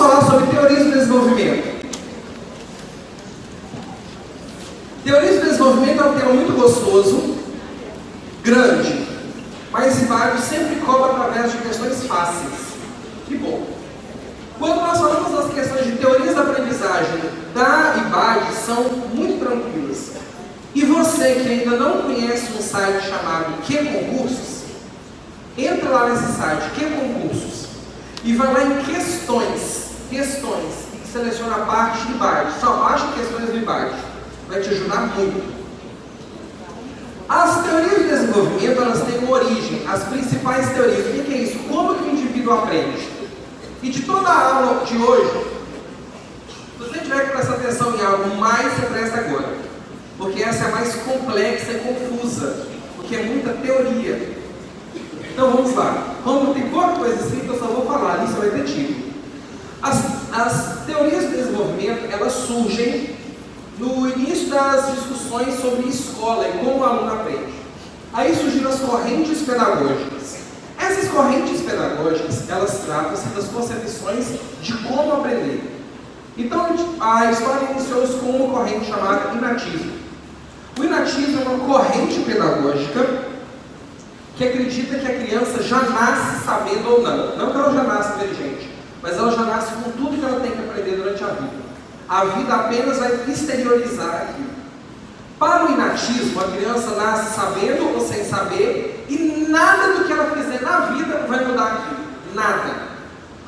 falar sobre teorias do desenvolvimento. Teorias do desenvolvimento é um tema muito gostoso, grande, mas IBAD sempre cobra através de questões fáceis. Que bom! Quando nós falamos das questões de teorias da aprendizagem da IBAD, são muito tranquilas. E você que ainda não conhece um site chamado Que Concursos, entra lá nesse site, Que Concursos, e vai lá em questões, e seleciona a parte de IBAD. Só baixa questões do IBAD. Vai te ajudar muito. As teorias de desenvolvimento, elas têm uma origem, as principais teorias. O que é isso? Como que o indivíduo aprende? E de toda a aula de hoje, se você tiver que prestar atenção em algo mais, você presta agora. Porque essa é a mais complexa e confusa, porque é muita teoria. Então vamos lá. Como tem pouca coisa escrita, eu só vou falar, isso vai ter tiro. As teorias de desenvolvimento, elas surgem no início das discussões sobre escola e como o aluno aprende. Aí surgiram as correntes pedagógicas. Essas correntes pedagógicas, elas tratam-se das concepções de como aprender. Então, a história iniciou-se com uma corrente chamada inatismo. O inatismo é uma corrente pedagógica que acredita que a criança já nasce sabendo ou não. Não que ela já nasce inteligente, mas ela já nasce com tudo que ela tem que aprender durante a vida. A vida apenas vai exteriorizar aquilo. Para o inatismo, a criança nasce sabendo ou sem saber, e nada do que ela fizer na vida vai mudar aquilo. Nada.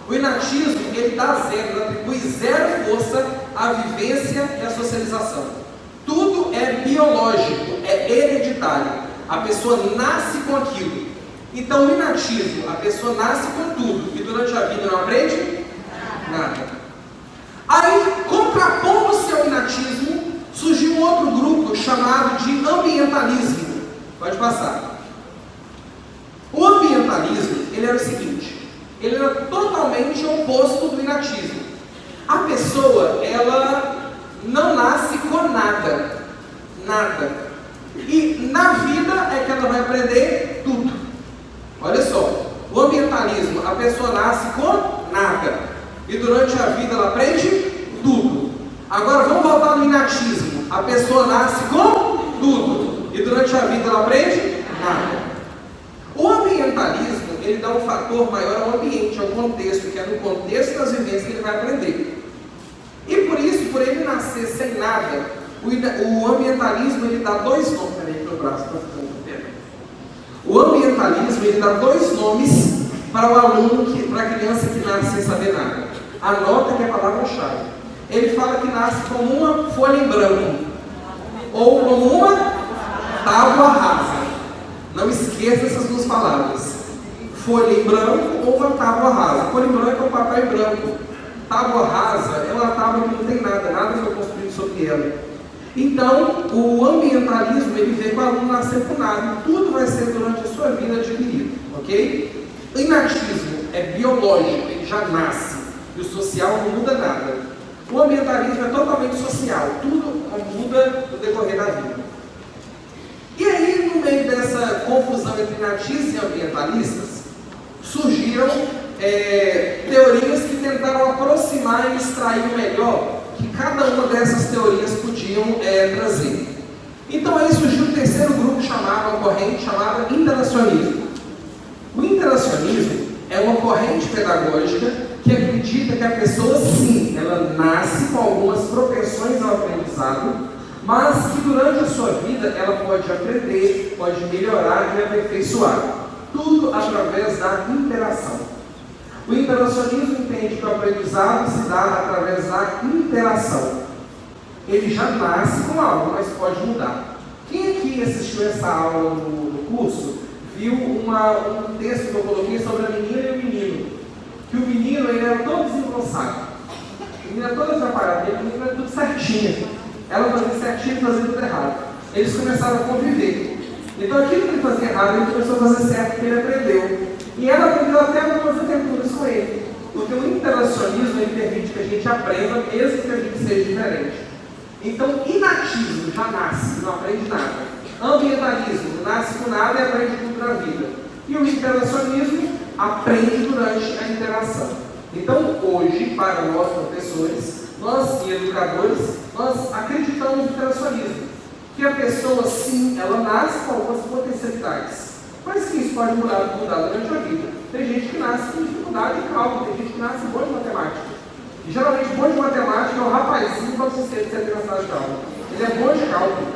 O inatismo, ele dá zero, ele atribui zero força à vivência e à socialização. Tudo é biológico, é hereditário. A pessoa nasce com aquilo. Então, o inatismo, a pessoa nasce com tudo, e durante a vida não aprende nada. Aí, contrapondo-se ao inatismo, surgiu um outro grupo chamado de ambientalismo. Pode passar. O ambientalismo, ele era o seguinte, ele era totalmente oposto do inatismo. A pessoa, ela não nasce com nada. Nada. E na vida é que ela vai aprender tudo. Olha só, o ambientalismo, a pessoa nasce com nada. E durante a vida ela aprende tudo. Agora vamos voltar no inatismo. A pessoa nasce com tudo. E durante a vida ela aprende nada. O ambientalismo, ele dá um fator maior ao ambiente, ao contexto, que é no contexto das vivências que ele vai aprender. E por isso, por ele nascer sem nada, o ambientalismo, ele dá dois nomes. Peraí, meu braço está ficando perto. O ambientalismo, ele dá dois nomes para o aluno, para a criança que nasce sem saber nada. Anota que é a palavra-chave. Ele fala que nasce como uma folha em branco, ou como uma tábua rasa. Não esqueça essas duas palavras. Folha em branco ou uma tábua rasa. Folha em branco é um papel em branco. Tábua rasa é uma tábua que não tem nada, nada foi construído sobre ela. Então, o ambientalismo, ele vê que o aluno nascer com nada. Tudo vai ser durante a sua vida adquirido, ok? O inatismo é biológico, ele já nasce. E o social não muda nada. O ambientalismo é totalmente social. Tudo muda no decorrer da vida. E aí, no meio dessa confusão entre natistas e ambientalistas, surgiram teorias que tentaram aproximar e extrair o melhor que cada uma dessas teorias podiam trazer. Então aí surgiu um terceiro grupo chamado, uma corrente chamada interacionismo. O interacionismo é uma corrente pedagógica que acredita que a pessoa, sim, ela nasce com algumas propensões ao aprendizado, mas que durante a sua vida ela pode aprender, pode melhorar e aperfeiçoar. Tudo através da interação. O interacionismo entende que o aprendizado se dá através da interação. Ele já nasce com algo, mas pode mudar. Quem aqui assistiu essa aula no curso, viu um texto que eu coloquei sobre a menina e o menino? Que o menino, ele era todo desengonçado. O menino era todo atrapalhado, a menina era tudo certinho. Ela fazia certinho e fazia tudo errado. Eles começaram a conviver. Então aquilo que ele fazia errado, ele começou a fazer certo, porque ele aprendeu. E ela aprendeu até algumas aventuras com ele. Porque o interacionismo, ele permite que a gente aprenda, mesmo que a gente seja diferente. Então, inatismo já nasce, não aprende nada. Ambientalismo, nasce com nada e aprende tudo na vida. E o interacionismo aprende durante a interação. Então, hoje, para nós professores, nós e educadores, nós acreditamos no interacionismo. Que a pessoa, sim, ela nasce com algumas potencialidades, mas sim, isso pode mudar durante a vida. Tem gente que nasce com dificuldade em cálculo, tem gente que nasce bom de matemática. E geralmente, bom de matemática é o rapazinho com 6 de 7 anos de cálculo. Ele é bom de cálculo.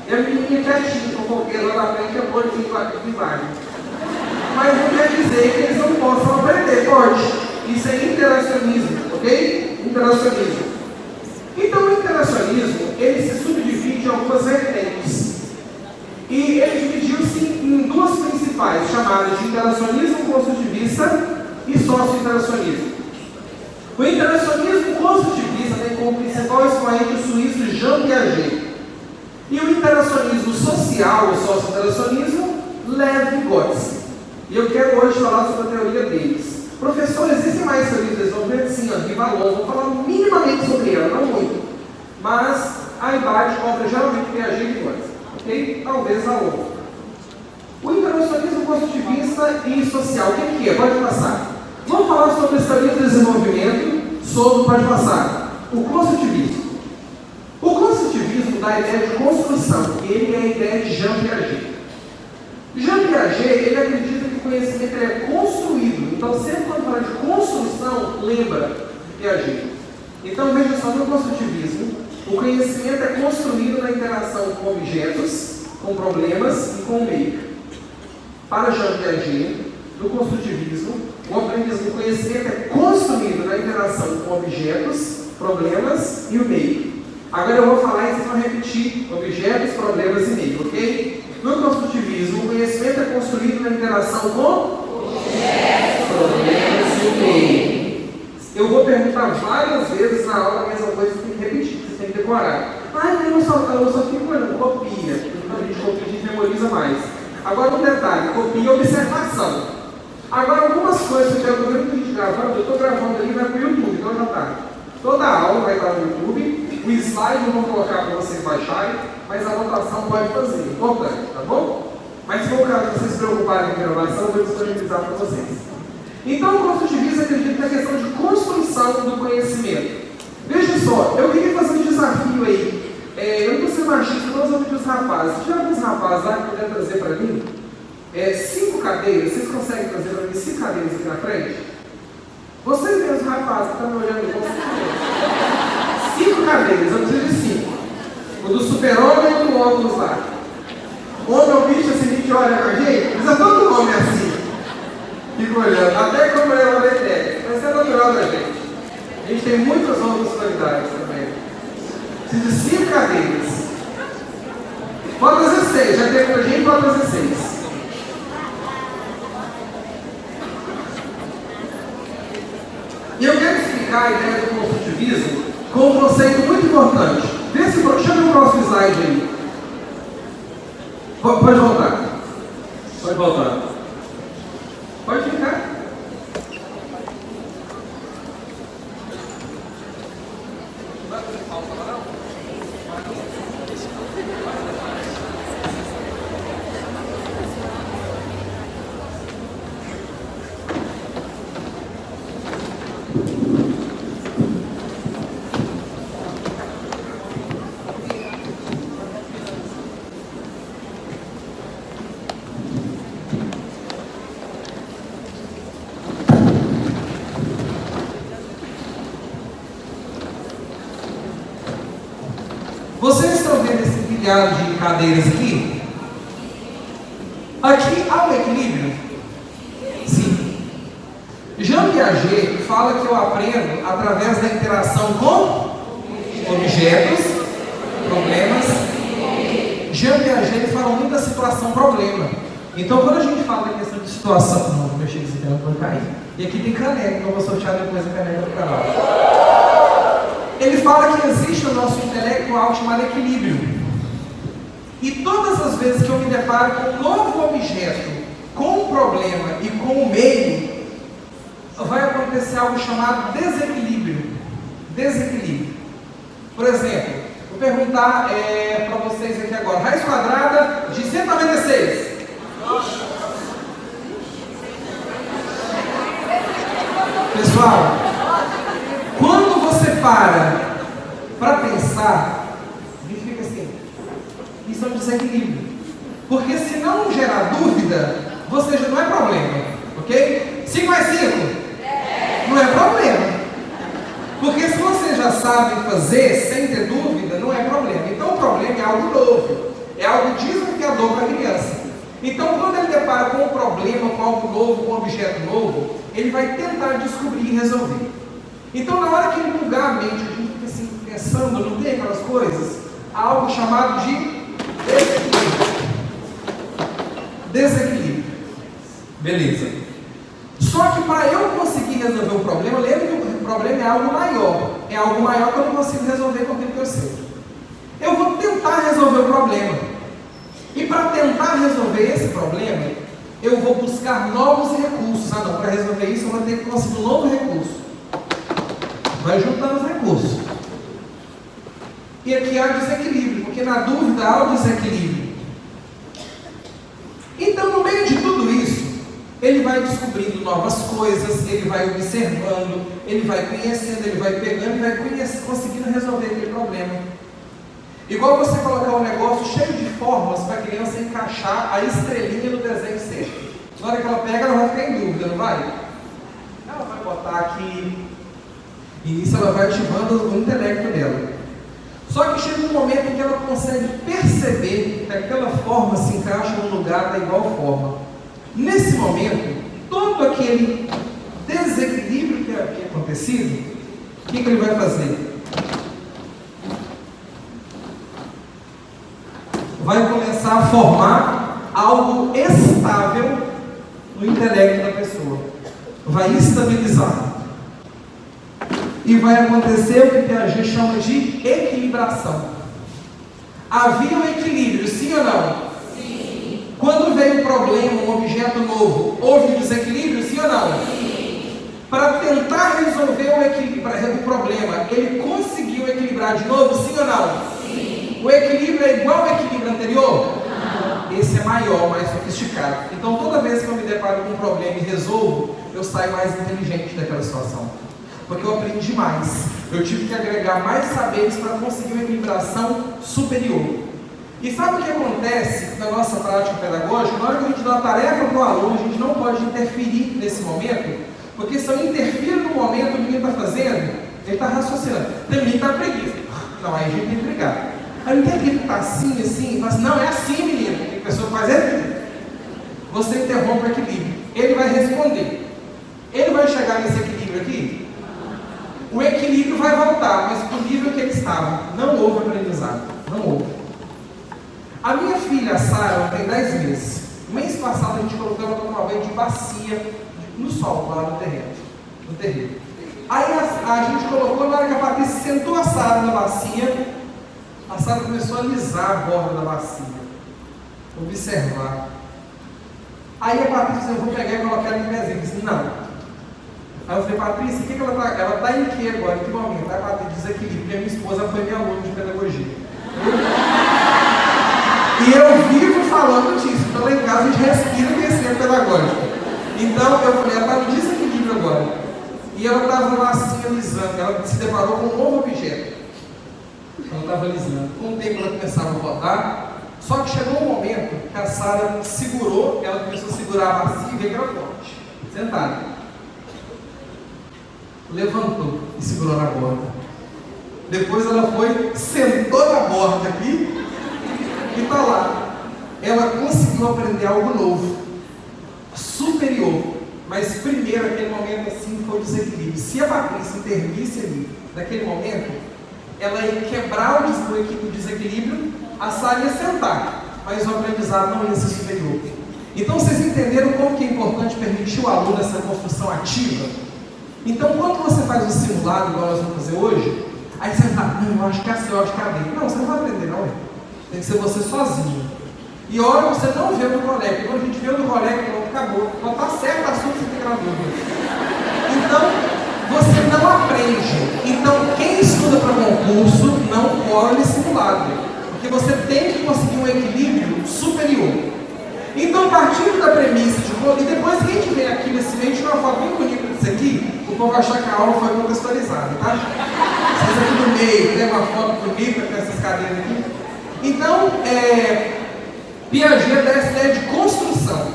E a menininha quietinha, fofoqueira lá na frente, é boa de linguagem. Mas não quer dizer que eles não possam aprender, pode. Isso é interacionismo, ok? Interacionismo. Então, o interacionismo, ele se subdivide em algumas vertentes. E ele dividiu-se em duas principais, chamadas de interacionismo construtivista e socio-interacionismo. O interacionismo construtivista tem como principal expoente o suíço Jean Piaget. E o interacionismo social, o socio-interacionismo, Lev Vygotsky. E eu quero hoje falar sobre a teoria deles. Professor, existem mais teorias de desenvolvimento? Sim, a Rivalon, vou falar minimamente sobre ela, não muito. Mas a IBAD cobra geralmente Piaget e Vygotsky, ok? Talvez a outra. O interacionismo construtivista e social, o que é? Pode passar. Vamos falar sobre as teorias de desenvolvimento, pode passar, o construtivismo. O construtivismo dá a ideia de construção, ele é a ideia de Jean Piaget. Jean Piaget, ele acredita que o conhecimento é construído. Então, sempre quando fala de construção, lembra Piaget. Então, veja só, no construtivismo, o conhecimento é construído na interação com objetos, com problemas e com o meio. Para Jean Piaget, no construtivismo, o conhecimento é construído na interação com objetos, problemas e o meio. Agora eu vou falar e vocês vão repetir objetos, problemas e meio, ok? No construtivismo, o conhecimento é construído na interação com objetos, problemas e o meio. Eu vou perguntar várias vezes na aula a mesma coisa, você tem que repetir, você tem que decorar. Eu só fico olhando, copia. Quando a gente copia, a gente memoriza mais. Agora um detalhe, copia e observação. Agora algumas coisas que eu quero ver muita gente gravando, eu estou gravando ali, vai para o YouTube, então já está. Toda a aula vai estar no YouTube, o slide eu vou colocar para vocês baixarem, mas a anotação pode fazer, importante, tá bom? Mas se for o caso de vocês se preocuparem com a gravação, eu vou disponibilizar para vocês. Então o construtivismo acredita na questão de construção do conhecimento. Veja só, eu queria fazer um desafio aí. Eu não estou sendo machista, não vou pedir os rapazes. Se tiver alguns rapazes lá que puder trazer para mim, 5 cadeiras, vocês conseguem trazer para mim 5 cadeiras aqui na frente? Vocês mesmos, rapazes, que estão me olhando, 5 cadeiras, eu preciso de 5. O do super-homem e o óculos lá. Homem ou bicho assim que olha pra gente, precisa todo homem assim. Fica olhando, até como é uma BTS. Mas é natural da gente. A gente tem muitas outras qualidades também. Preciso de 5 cadeiras. Pode trazer 6, já tem pra gente, pode trazer 6. E eu quero explicar a ideia do construtivismo com um conceito muito importante. Chama o próximo slide aí. Pode voltar. Pode voltar. Pode ficar. Vocês estão vendo esse pilhado de cadeiras aqui? Aqui há um equilíbrio? Sim. Jean Piaget fala que eu aprendo através da interação com objetos, problemas. Jean Piaget fala muito da situação problema. Então, quando a gente fala da questão de situação... Não, vou mexer nesse canal para cair. E aqui tem caneca, então eu vou sortear depois a caneca do canal. Ele fala que existe no nosso intelecto algo chamado equilíbrio. E todas as vezes que eu me deparo com um novo objeto, com um problema e com o meio, vai acontecer algo chamado desequilíbrio. Desequilíbrio. Por exemplo, vou perguntar para vocês aqui agora. Raiz quadrada de 196. Pessoal, quando você para pensar, a gente fica assim, isso é um desequilíbrio. Porque se não gerar dúvida, você já não é problema, ok? 5 mais 5? Não é problema. Porque se você já sabe fazer sem ter dúvida, não é problema. Então o problema é algo novo, é algo desafiador para a criança. Então quando ele depara com um problema, com algo novo, com um objeto novo, ele vai tentar descobrir e resolver. Então na hora que ele bugar a mente, a gente fica assim, pensando, não tem aquelas coisas? Há algo chamado de desequilíbrio. Beleza. Só que para eu conseguir resolver o problema, lembra que o problema é algo maior. É algo maior que eu não consigo resolver com aquilo que eu sei. Eu vou tentar resolver o problema. E para tentar resolver esse problema, eu vou buscar novos recursos. Ah não, para resolver isso eu vou ter que conseguir um novo recurso. Vai juntando os recursos. E aqui há desequilíbrio, porque na dúvida há o desequilíbrio. Então, no meio de tudo isso, ele vai descobrindo novas coisas, ele vai observando, ele vai conhecendo, ele vai pegando e vai conseguindo resolver aquele problema. Igual você colocar um negócio cheio de fórmulas para a criança encaixar a estrelinha no desenho certo. Na hora que ela pega, ela vai ficar em dúvida, não vai? Ela vai botar aqui, e isso ela vai ativando o intelecto dela. Só que chega um momento em que ela consegue perceber que aquela forma se encaixa no lugar da igual forma. Nesse momento, todo aquele desequilíbrio que havia acontecido, o que ele vai fazer? Vai começar a formar algo estável no intelecto da pessoa. Vai estabilizar. E vai acontecer o que Piaget chama de equilibração. Havia um equilíbrio, sim ou não? Sim. Quando veio um problema, um objeto novo, houve um desequilíbrio, sim ou não? Sim. Para tentar resolver o problema, ele conseguiu equilibrar de novo, sim ou não? Sim. O equilíbrio é igual ao equilíbrio anterior? Não. Esse é maior, mais sofisticado. Então toda vez que eu me deparo com um problema e resolvo, eu saio mais inteligente daquela situação. Porque eu aprendi mais. Eu tive que agregar mais saberes para conseguir uma equilibração superior. E sabe o que acontece na nossa prática pedagógica? Na hora que a gente dá uma tarefa para o aluno, a gente não pode interferir nesse momento, porque se eu interfiro no momento, o menino está fazendo, ele está raciocinando. Tem menino que está preguiça. Não, aí a gente tem que brigar. Aí não tem aquele que está assim, e fala assim, não, é assim, menino. Tem pessoa que faz assim. Você interrompe o equilíbrio. Ele vai responder. Ele vai chegar nesse equilíbrio aqui? O equilíbrio vai voltar, mas para o nível que ele estava. Não houve aprendizado. Não houve. A minha filha, a Sara, tem 10 meses. No mês passado a gente colocou ela tomar banho de bacia no sol, lá no terreno. Aí a gente colocou, na hora que a Patrícia sentou a Sara na bacia, a Sara começou a alisar a borda da bacia. Observar. Aí a Patrícia, eu vou pegar e colocar ela em pezinho. Eu disse, não. Aí eu falei, Patrícia, o que ela está? Ela está em que agora? Em que momento? Aí a Patrícia desequilíbrio, porque a minha esposa foi minha aluna de pedagogia. E eu vivo falando disso. Então lá em casa a gente respira conhecimento pedagógico. Então eu falei, ela está no desequilíbrio agora. E ela estava lá assim alisando, ela se deparou com um novo objeto. Ela estava alisando. Com o tempo ela começava a rodar. Só que chegou um momento que a Sara segurou, ela começou a segurar a bacia e veio que era forte. Sentada. Levantou e segurou na borda. Depois ela foi, sentou na borda aqui e está lá. Ela conseguiu aprender algo novo, superior. Mas primeiro, aquele momento assim, foi o desequilíbrio. Se a Patrícia intervisse ali, naquele momento, ela ia quebrar o desequilíbrio, a Sara ia sentar, mas o aprendizado não ia ser superior. Então vocês entenderam como que é importante permitir ao aluno essa construção ativa? Então quando você faz um simulado, igual nós vamos fazer hoje, aí você fala, não, eu acho que é assim, eu acho que é ali. Não, você não vai aprender não, tem que ser você sozinho. E olha, você não vê no colega, quando a gente vê no colega, acabou, não está certo o assunto, você fica na dúvida. Então, você não aprende. Então, quem estuda para concurso não cola nesse simulado, porque você tem que conseguir um equilíbrio superior. Então, partindo da premissa de e depois que a gente vê aqui nesse meio, de uma forma bem bonita disso aqui, o povo vai achar que a aula foi contextualizada, tá? Vocês aqui no meio, tem uma foto bonita com essas cadeiras aqui. Então, Piaget dá essa ideia de construção.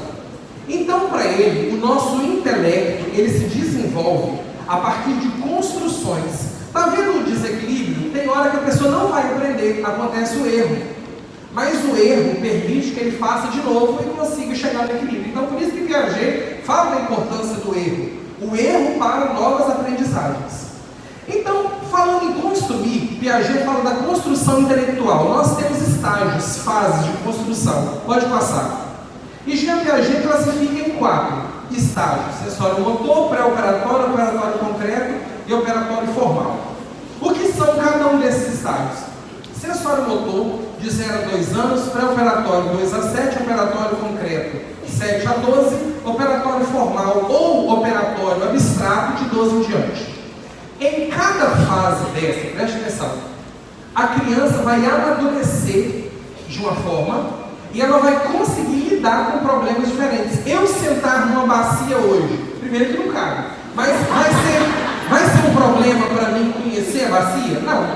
Então, para ele, o nosso intelecto, ele se desenvolve a partir de construções. Está vendo o desequilíbrio? Tem hora que a pessoa não vai aprender, acontece o erro. Mas o erro permite que ele faça de novo e consiga chegar no equilíbrio. Então, por isso que Piaget fala da importância do erro. O erro para novas aprendizagens. Então, falando em construir, Piaget fala da construção intelectual. Nós temos estágios, fases de construção. Pode passar. E Jean Piaget classifica em 4 estágios: sensório motor, pré-operatório, operatório concreto e operatório formal. O que são cada um desses estágios? Sensório motor, de 0 a 2 anos, pré-operatório 2 a 7, operatório concreto 7 a 12, operatório formal ou operatório abstrato de 12 em diante. Em cada fase dessa, preste atenção, a criança vai amadurecer de uma forma e ela vai conseguir lidar com problemas diferentes. Eu sentar numa bacia hoje, primeiro que não cabe, mas vai ser um problema para mim conhecer a bacia? Não,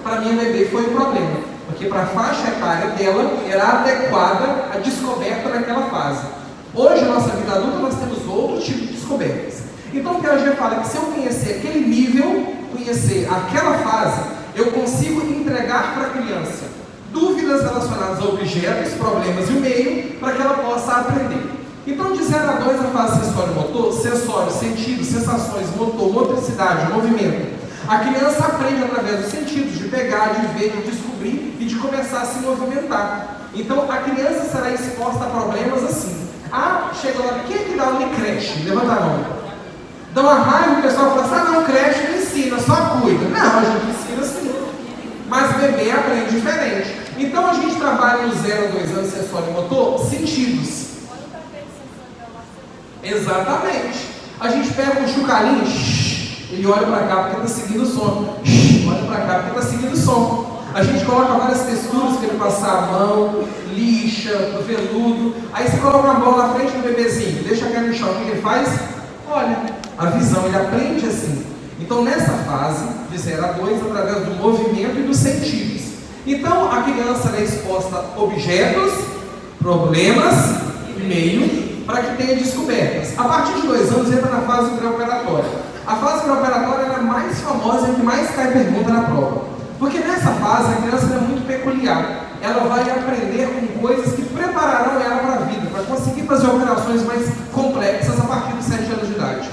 para minha bebê foi um problema, porque para a faixa etária dela era adequada a descoberta naquela fase. Hoje, na nossa vida adulta, nós temos outro tipo de descobertas. Então, o Piaget fala que se eu conhecer aquele nível, conhecer aquela fase, eu consigo entregar para a criança dúvidas relacionadas a objetos, problemas e o meio, para que ela possa aprender. Então, de 0 a 2, a fase sensório-motor, sensório, sentido, sensações, motor, motricidade, movimento. A criança aprende através dos sentidos, de pegar, de ver, de descobrir e de começar a se movimentar. Então, a criança será exposta a problemas assim. Chega lá, quem é que dá aula em creche? Levanta a mão. Dá uma raiva, o pessoal fala assim, não, creche não ensina, só cuida. Não, a gente ensina sim. Mas bebê aprende diferente. Então a gente trabalha no 0 a 2 anos sensório motor, sentidos. Exatamente. A gente pega um chucalinho, ele olha para cá porque está seguindo o som. Olha para cá porque está seguindo o som. A gente coloca várias texturas para ele passar a mão, lixa, veludo. Aí você coloca uma bola na frente do bebezinho, deixa cair no chão. O que ele faz? Olha, a visão, ele aprende assim. Então nessa fase, de 0 a 2, através do movimento e dos sentidos. Então a criança é exposta a objetos, problemas e meio para que tenha descobertas. A partir de 2 anos entra na fase pré-operatória. A fase pré-operatória é a mais famosa e que mais cai pergunta na prova. Porque nessa fase a criança é muito peculiar. Ela vai aprender com coisas que prepararão ela para a vida, para conseguir fazer operações mais complexas a partir dos 7 anos de idade.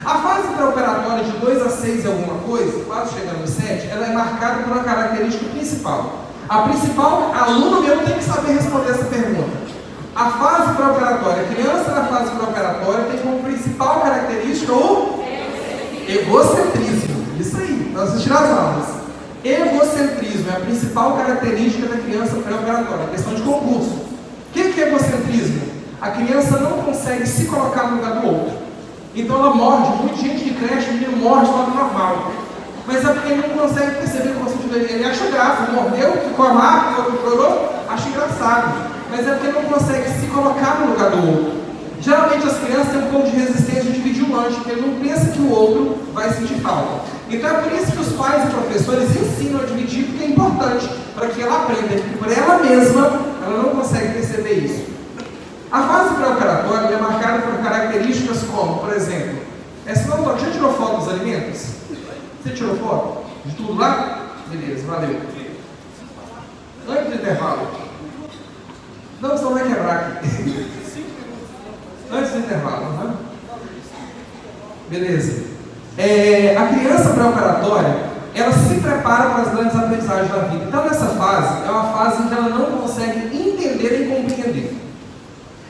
A fase pré-operatória de 2 a 6 alguma coisa, quase chegando no 7, ela é marcada por uma característica principal. A principal, aluno meu tem que saber responder essa pergunta. A fase pré-operatória, a criança na fase pré-operatória tem como principal característica o egocentrismo. Isso aí, nós assistimos as aulas. Egocentrismo é a principal característica da criança pré-operatória, questão de concurso. O que é egocentrismo? A criança não consegue se colocar no lugar do outro. Então ela morde, muita gente de creche, o menino morde de modo normal. Mas é porque ele não consegue perceber o conceito dele. Ele acha graça, mordeu, ficou a marca, o outro chorou, acha engraçado. Mas é porque ele não consegue se colocar no lugar do outro. Geralmente as crianças têm um pouco de resistência de dividir o lanche, porque ele não pensa que o outro vai sentir falta. Então é por isso que os pais e professores ensinam a dividir, porque é importante para que ela aprenda que por ela mesma ela não consegue perceber isso. A fase pré-operatória é marcada por características como, por exemplo, já tirou foto dos alimentos? Você tirou foto? De tudo lá? Beleza, valeu. Antes do intervalo. Não, você não vai quebrar aqui. Antes do intervalo, né? Beleza. A criança pré-operatória, ela se prepara para as grandes aprendizagens da vida. Então, nessa fase, é uma fase em que ela não consegue entender e compreender.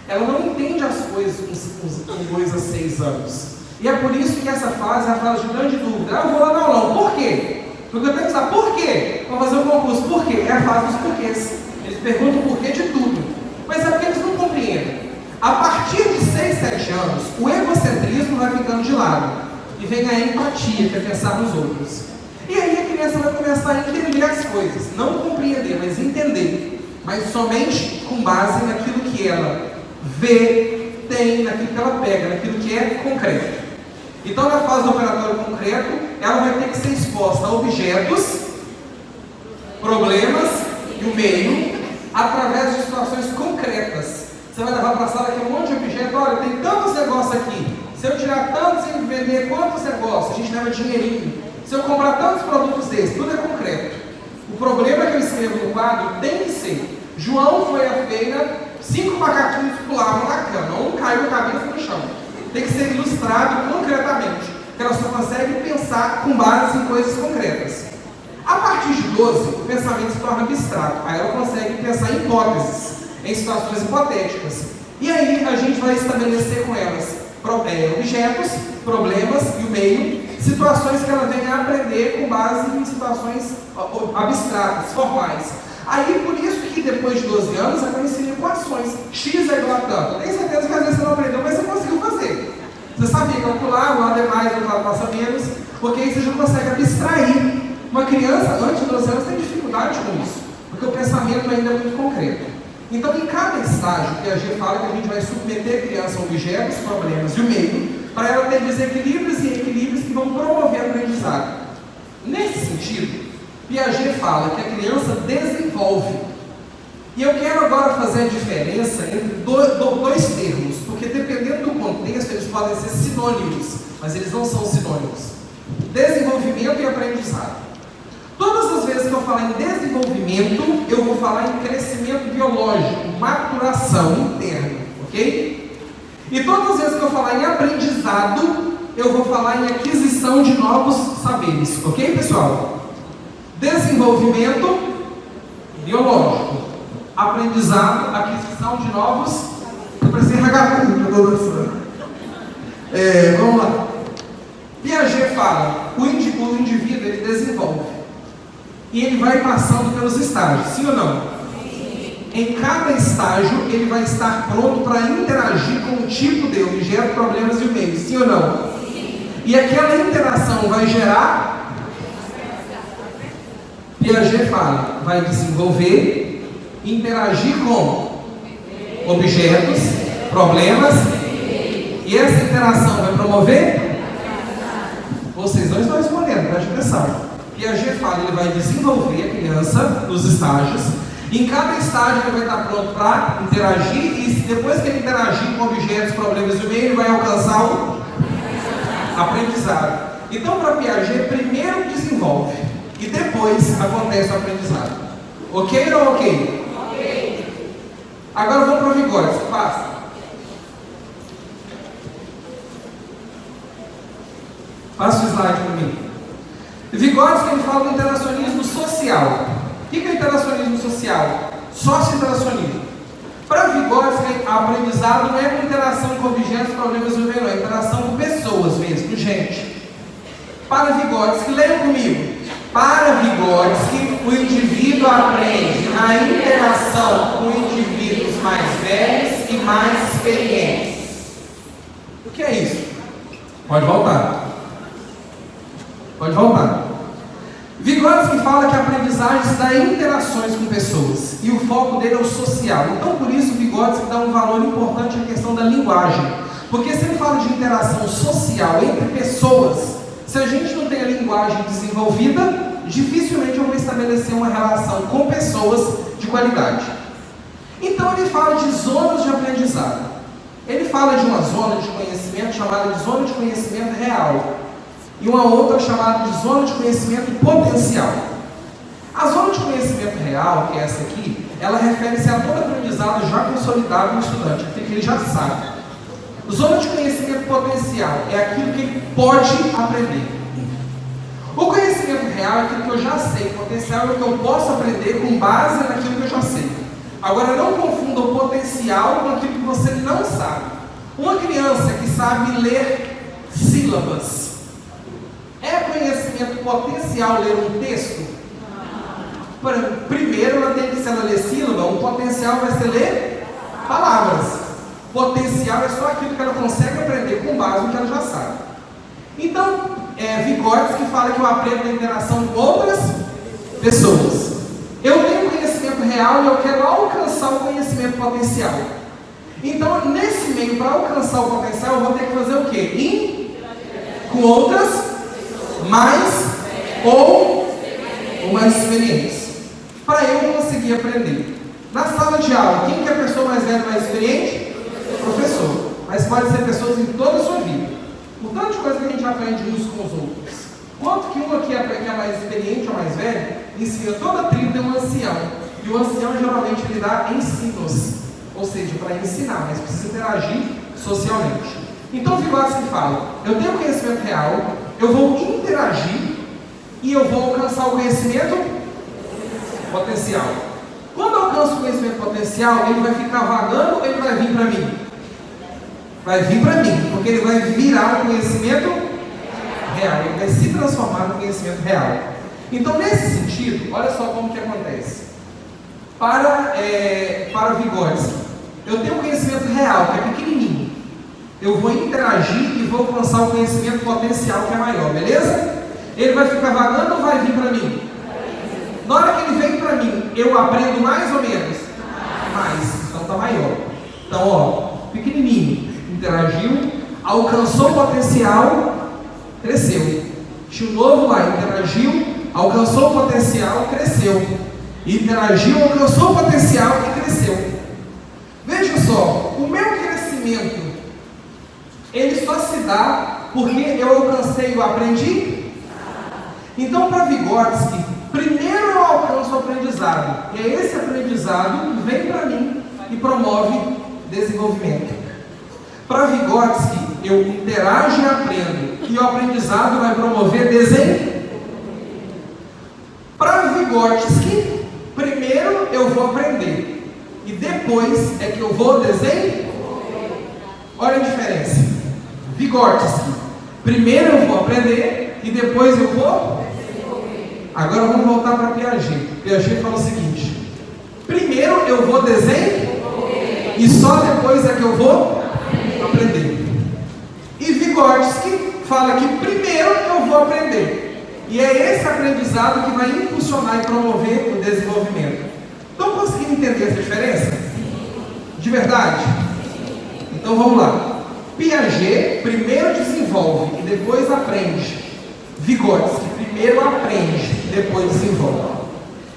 Ela não entende as coisas com 2 a 6 anos. E é por isso que essa fase é a fase de grande dúvida. Eu vou lá no aulão. Por quê? Porque eu tenho que saber por quê. Vou fazer um concurso. Por quê? É a fase dos porquês. Eles perguntam o porquê de tudo. Mas é porque eles não compreendem. A partir de 6, 7 anos, o egocentrismo vai ficando de lado. E vem a empatia, que é pensar nos outros. E aí a criança vai começar a entender as coisas. Não compreender, mas entender. Mas somente com base naquilo que ela vê, tem, naquilo que ela pega, naquilo que é concreto. Então, na fase do operatório concreto, ela vai ter que ser exposta a objetos, problemas e o meio, através de situações concretas. Você vai levar para a sala aqui um monte de objetos. Olha, tem tantos negócios aqui. Se eu tirar tantos e vender quantos negócios, a gente leva dinheirinho. Se eu comprar tantos produtos desses, tudo é concreto. O problema que eu escrevo no quadro tem que ser: João foi à feira, 5 macaquinhos pulavam na cama, um caiu a cabeça no chão. Tem que ser ilustrado concretamente, porque ela só consegue pensar com base em coisas concretas. A partir de 12, o pensamento se torna abstrato. Aí ela consegue pensar em hipóteses, em situações hipotéticas. E aí a gente vai estabelecer com elas objetos, problemas e o meio, situações que ela vem a aprender com base em situações abstratas, formais. Aí, por isso que depois de 12 anos, é conhecido equações. X é igual a tanto. Eu tenho certeza que às vezes você não aprendeu, mas você conseguiu fazer. Você sabia calcular, um lado é mais, outro lado passa menos, porque aí você já consegue abstrair. Uma criança, antes de 12 anos, tem dificuldade com isso, porque o pensamento ainda é muito concreto. Então, em cada estágio, Piaget fala que a gente vai submeter a criança a objetos, problemas e o meio, para ela ter desequilíbrios e equilíbrios que vão promover a aprendizagem. Nesse sentido, Piaget fala que a criança desenvolve. E eu quero agora fazer a diferença entre dois termos, porque dependendo do contexto, eles podem ser sinônimos, mas eles não são sinônimos. Desenvolvimento e aprendizado. Todas as vezes que eu falar em desenvolvimento, eu vou falar em crescimento biológico, maturação interna, ok? E todas as vezes que eu falar em aprendizado, eu vou falar em aquisição de novos saberes, ok, pessoal? Desenvolvimento biológico, aprendizado, aquisição de novos. Eu precisei ragamudo, eu estou dançando. Vamos lá. Piaget fala: o indivíduo ele desenvolve. E ele vai passando pelos estágios, sim ou não? Sim. Em cada estágio, ele vai estar pronto para interagir com o tipo de objeto, problemas e o meio, sim ou não? Sim. E aquela interação vai gerar. Piaget fala: vai desenvolver, interagir com objetos, problemas, e essa interação vai promover? Vocês não estão respondendo, preste atenção. Piaget fala, ele vai desenvolver a criança nos estágios. Em cada estágio ele vai estar pronto para interagir, e depois que ele interagir com objetos, problemas e o meio, ele vai alcançar o aprendizado. Então, para Piaget, primeiro desenvolve e depois acontece o aprendizado. Ok ou ok? Ok. Agora vamos para o Vygotsky, passa. Passa o slide para mim. Vygotsky ele fala do interacionismo social. O que é interacionismo social? Sócio-interacionismo. Para Vygotsky, aprendizado não é com interação com objetos, problemas e o meio, é interação com pessoas mesmo, gente. Para Vygotsky, leiam comigo. Para Vygotsky, o indivíduo aprende a interação com indivíduos mais velhos e mais experientes. O que é isso? Pode voltar. Pode voltar. Vygotsky fala que a aprendizagem se dá em interações com pessoas, e o foco dele é o social. Então, por isso, Vygotsky dá um valor importante à questão da linguagem. Porque se ele fala de interação social entre pessoas, se a gente não tem a linguagem desenvolvida, dificilmente eu vou estabelecer uma relação com pessoas de qualidade. Então, ele fala de zonas de aprendizado. Ele fala de uma zona de conhecimento chamada de zona de conhecimento real, e uma outra chamada de zona de conhecimento potencial. A zona de conhecimento real, que é essa aqui, ela refere-se a todo aprendizado já consolidado no estudante, aquilo que ele já sabe. Zona de conhecimento potencial é aquilo que ele pode aprender. O conhecimento real é aquilo que eu já sei, potencial é o que eu posso aprender com base naquilo que eu já sei. Agora, não confunda o potencial com aquilo que você não sabe. Uma criança que sabe ler sílabas, é conhecimento potencial ler um texto? Primeiro, ela tem que, se ela ler sílaba, o potencial vai ser ler palavras. Potencial é só aquilo que ela consegue aprender com base no que ela já sabe. Então, Vygotsky fala que eu aprendo na interação com outras pessoas. Eu tenho conhecimento real e eu quero alcançar o conhecimento potencial. Então, nesse meio, para alcançar o potencial, eu vou ter que fazer o quê? com outras mais ou mais experientes. Para eu conseguir aprender. Na sala de aula, quem que é a pessoa mais velha e mais experiente? O professor. Mas pode ser pessoas em toda a sua vida. O tanto de coisa que a gente aprende uns com os outros. Quanto que um aqui é mais experiente ou mais velho, ensina toda a tribo, tem um ancião. E o ancião geralmente ele dá ensinos. Ou seja, para ensinar, mas precisa interagir socialmente. Então, Vygotsky fala, eu tenho conhecimento real, eu vou interagir e eu vou alcançar o conhecimento potencial. Quando eu alcanço o conhecimento potencial, ele vai ficar vagando ou ele vai vir para mim? Vai vir para mim, porque ele vai virar um conhecimento real, ele vai se transformar no conhecimento real. Então, nesse sentido, olha só como que acontece. Para Vygotsky, eu tenho um conhecimento real, que é pequenininho. Eu vou interagir e vou alcançar o conhecimento potencial que é maior, beleza? Ele vai ficar vagando ou vai vir para mim? Na hora que ele vem para mim, eu aprendo mais ou menos? Mais, então está maior. Então, ó, pequenininho, interagiu, alcançou o potencial, cresceu. Tinha um novo lá, interagiu, alcançou o potencial, cresceu. Interagiu, alcançou o potencial e cresceu. Veja só, o meu crescimento, ele só se dá porque eu alcancei e eu aprendi? Então, para Vygotsky, primeiro eu alcanço o aprendizado. E é esse aprendizado que vem para mim e promove desenvolvimento. Para Vygotsky, eu interajo e aprendo. E o aprendizado vai promover desenvolvimento. Para Vygotsky, primeiro eu vou aprender. E depois é que eu vou desenvolver. Olha a diferença. Vygotsky, primeiro eu vou aprender e depois eu vou. Agora vamos voltar para Piaget. Piaget fala o seguinte: primeiro eu vou desenvolver e só depois é que eu vou aprender. E Vygotsky fala que primeiro eu vou aprender. E é esse aprendizado que vai impulsionar e promover o desenvolvimento. Estão conseguindo entender essa diferença? De verdade? Então vamos lá. Piaget primeiro desenvolve e depois aprende. Vygotsky primeiro aprende, depois desenvolve.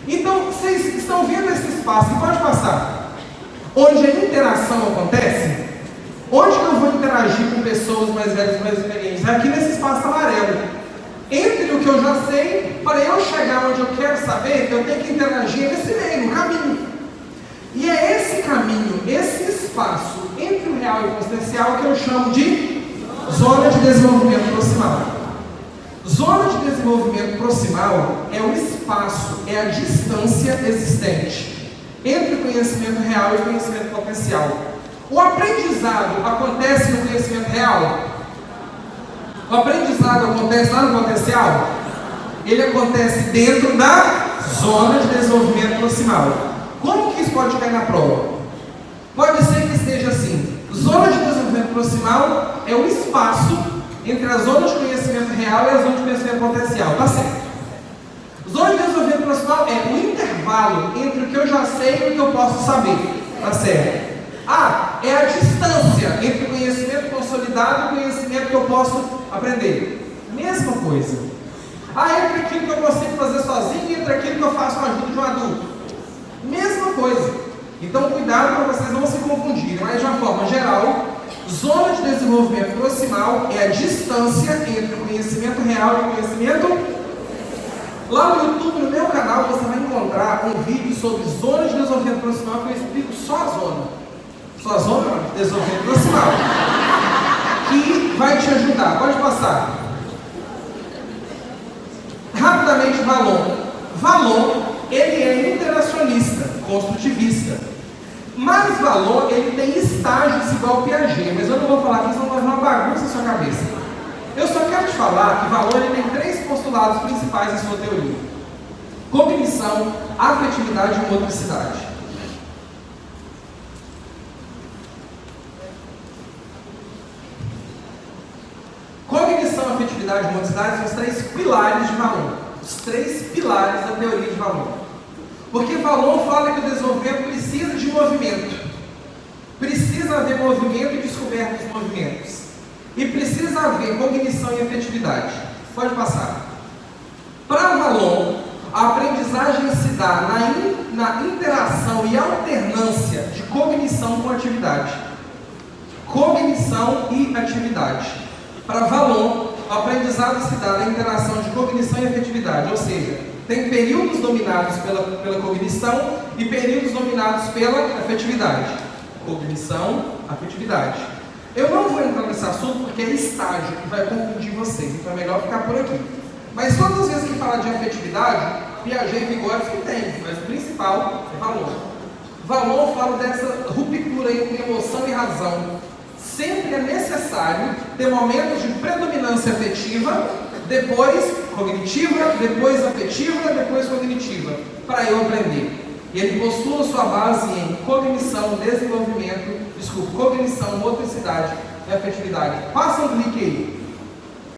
Então, vocês estão vendo esse espaço que pode passar, onde a interação acontece? Onde que eu vou interagir com pessoas mais velhas, mais experientes? Aqui nesse espaço amarelo. Entre o que eu já sei, para eu chegar onde eu quero saber, eu tenho que interagir nesse meio, no caminho. E é esse caminho, esse espaço entre o real e o potencial que eu chamo de zona de desenvolvimento proximal. Zona de desenvolvimento proximal é o espaço, é a distância existente entre o conhecimento real e o conhecimento potencial. O aprendizado acontece no conhecimento real? O aprendizado acontece lá no potencial? Ele acontece dentro da zona de desenvolvimento proximal. Como que isso pode cair na prova? Pode ser que esteja assim: zona de desenvolvimento proximal é o espaço entre a zona de conhecimento real e a zona de conhecimento potencial. Tá certo. Zona de desenvolvimento proximal é o intervalo entre o que eu já sei e o que eu posso saber. Tá certo. É a distância entre o conhecimento consolidado e o conhecimento que eu posso aprender. Mesma coisa. Entre aquilo que eu consigo fazer sozinho e entre aquilo que eu faço com a ajuda de um adulto. Mesma coisa. Então, cuidado para vocês não se confundirem. Mas, de uma forma geral, zona de desenvolvimento proximal é a distância entre o conhecimento real e o conhecimento. Lá no YouTube, no meu canal, você vai encontrar um vídeo sobre zona de desenvolvimento proximal que eu explico só a zona. Só a zona de desenvolvimento proximal. Que vai te ajudar. Pode passar. Rapidamente, Vallon. Vallon, ele é interacionista, construtivista. Mas Vallon, ele tem estágios igual ao Piaget. Mas eu não vou falar aqui, senão vai fazer uma bagunça na sua cabeça. Eu só quero te falar que Vallon ele tem 3 postulados principais em sua teoria: cognição, afetividade e motricidade. Cognição, afetividade e motricidade são os 3 pilares de Vallon. Os 3 pilares da teoria de Vallon. Porque Vallon fala que o desenvolvimento precisa de movimento. Precisa haver movimento e descoberta dos movimentos. e precisa haver cognição e afetividade. Pode passar. Para Vallon, a aprendizagem se dá na interação e alternância de cognição com atividade. Cognição e atividade. Para Vallon, o aprendizado se dá na interação de cognição e afetividade, ou seja, tem períodos dominados pela cognição e períodos dominados pela afetividade. Cognição, afetividade. Eu não vou entrar nesse assunto porque é estágio e vai confundir vocês, então é melhor ficar por aqui. Mas todas as vezes que fala de afetividade, Piaget e Vygotsky que tem, mas o principal é Vallon. Vallon fala dessa ruptura entre emoção e razão. Sempre é necessário ter momentos de predominância afetiva, depois cognitiva, depois afetiva, depois cognitiva, para eu aprender. E ele postula sua base em cognição, cognição, motricidade e afetividade. Passa um clique aí.